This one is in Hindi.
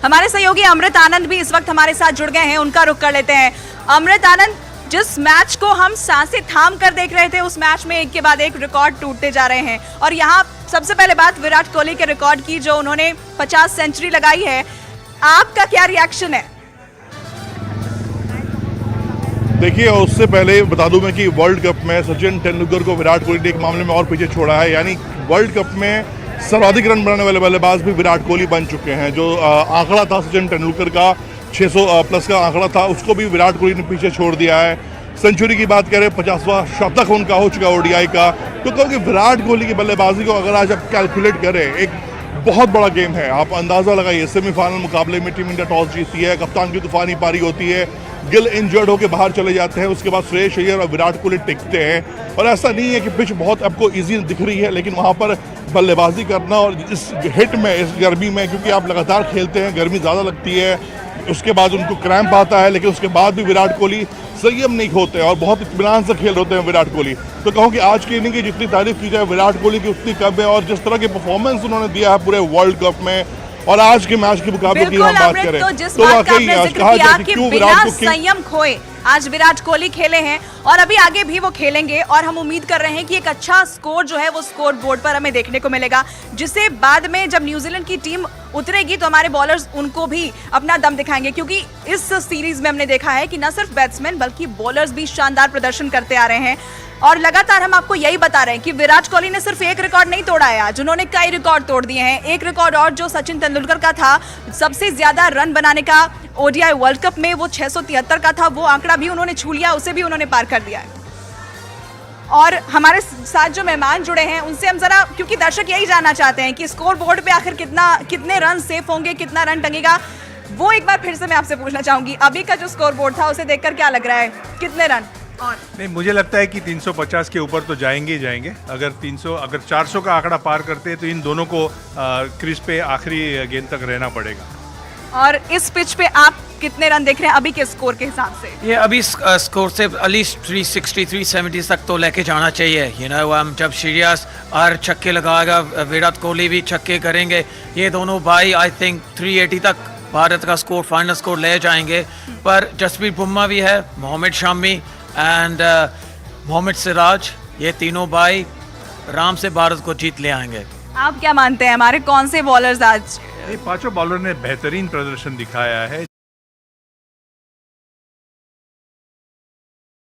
हमारे सहयोगी अमृत आनंद भी इस वक्त हमारे साथ जुड़ गए हैं, उनका रुख कर लेते हैं। अमृत आनंद, जिस मैच को हम सांसें थाम कर देख रहे थे, उस मैच में एक के बाद एक रिकॉर्ड टूटते जा रहे हैं और यहाँ सबसे पहले बात विराट कोहली के रिकॉर्ड की, जो उन्होंने 50 सेंचुरी लगाई है। आपका क्या रिएक्शन है? देखिए, उससे पहले बता दूं मैं कि वर्ल्ड कप में सचिन तेंदुलकर को विराट कोहली ने एक मामले में और पीछे छोड़ा है। यानी वर्ल्ड कप में सर्वाधिक रन बनाने वाले बल्लेबाज भी विराट कोहली बन चुके हैं। जो आंकड़ा था सचिन तेंदुलकर का 600 प्लस का आंकड़ा था, उसको भी विराट कोहली ने पीछे छोड़ दिया है। सेंचुरी की बात करें, 50वां शतक उनका हो चुका ओडीआई का। तो क्योंकि विराट कोहली की बल्लेबाजी को अगर आज आप कैलकुलेट करें, एक बहुत बड़ा गेम है। आप अंदाज़ा लगाइए, सेमीफाइनल मुकाबले में टीम इंडिया टॉस जीतती है, कप्तान की तूफानी पारी होती है, गिल इंजर्ड होकर बाहर चले जाते हैं, उसके बाद श्रेयस अय्यर और विराट कोहली टिकते हैं। और ऐसा नहीं है कि पिच बहुत आपको इजी दिख रही है, लेकिन वहाँ पर बल्लेबाजी करना और इस हिट में, इस गर्मी में, क्योंकि आप लगातार खेलते हैं, गर्मी ज़्यादा लगती है, उसके बाद उनको क्रैम्प आता है, लेकिन उसके बाद भी विराट कोहली संयम नहीं होते और बहुत इत्मीनान से खेल होते हैं विराट कोहली। तो कहूँ कि आज की इनिंग की जितनी तारीफ की जाए विराट कोहली की उतनी कम है, और जिस तरह की परफॉर्मेंस उन्होंने दिया है पूरे वर्ल्ड कप में और आज के मैच के मुकाबले की हम बात करें तो वाकई आज कहा जाए कि क्यों विराट को संयम खोए आज विराट कोहली खेले हैं और अभी आगे भी वो खेलेंगे, और हम उम्मीद कर रहे हैं कि एक अच्छा स्कोर जो है वो स्कोर बोर्ड पर हमें देखने को मिलेगा, जिससे बाद में जब न्यूजीलैंड की टीम उतरेगी तो हमारे बॉलर्स उनको भी अपना दम दिखाएंगे। क्योंकि इस सीरीज में हमने देखा है कि न सिर्फ बैट्समैन बल्कि बॉलर्स भी शानदार प्रदर्शन करते आ रहे हैं, और लगातार हम आपको यही बता रहे हैं कि विराट कोहली ने सिर्फ एक रिकॉर्ड नहीं तोड़ा है आज, उन्होंने कई रिकॉर्ड तोड़ दिए हैं। एक रिकॉर्ड और जो सचिन तेंदुलकर का था, सबसे ज्यादा रन बनाने का ओडीआई वर्ल्ड कप में, वो 673 का था, वो आंकड़ा भी उन्होंने छू लिया, उसे भी उन्होंने पार कर दिया है। और हमारे साथ जो मेहमान जुड़े हैं उनसे हम जरा, क्योंकि दर्शक यही जानना चाहते हैं कि स्कोर बोर्ड पे आखिर कितने रन सेफ होंगे, कितना रन टंगेगा, वो एक बार फिर से मैं आपसे पूछना चाहूंगी। अभी का जो स्कोर बोर्ड था उसे देखकर क्या लग रहा है, कितने रन? नहीं, मुझे लगता है कि 350 के ऊपर तो जाएंगे ही जाएंगे। अगर 400 का आंकड़ा पार करते हैं तो इन दोनों को क्रीज पे आखिरी गेंद तक रहना पड़ेगा। और इस पिच पे आप कितने रन देख रहे हैं अभी के स्कोर के हिसाब से? ये अभी स्कोर से एटलीस्ट 360 370 तक तो लेके जाना चाहिए। जब श्रेयस और छक्के लगाएगा, विराट कोहली भी छक्के करेंगे, ये दोनों भाई आई थिंक 380 तक भारत का स्कोर, फाइनल स्कोर ले जाएंगे। पर जसप्रीत बुमराह भी है, मोहम्मद शामी एंड मोहम्मद सिराज, ये तीनों भाई आराम से भारत को जीत ले आएंगे। आप क्या मानते हैं, हमारे कौन से बॉलर्स आज? पांचों बॉलर ने बेहतरीन प्रदर्शन दिखाया है।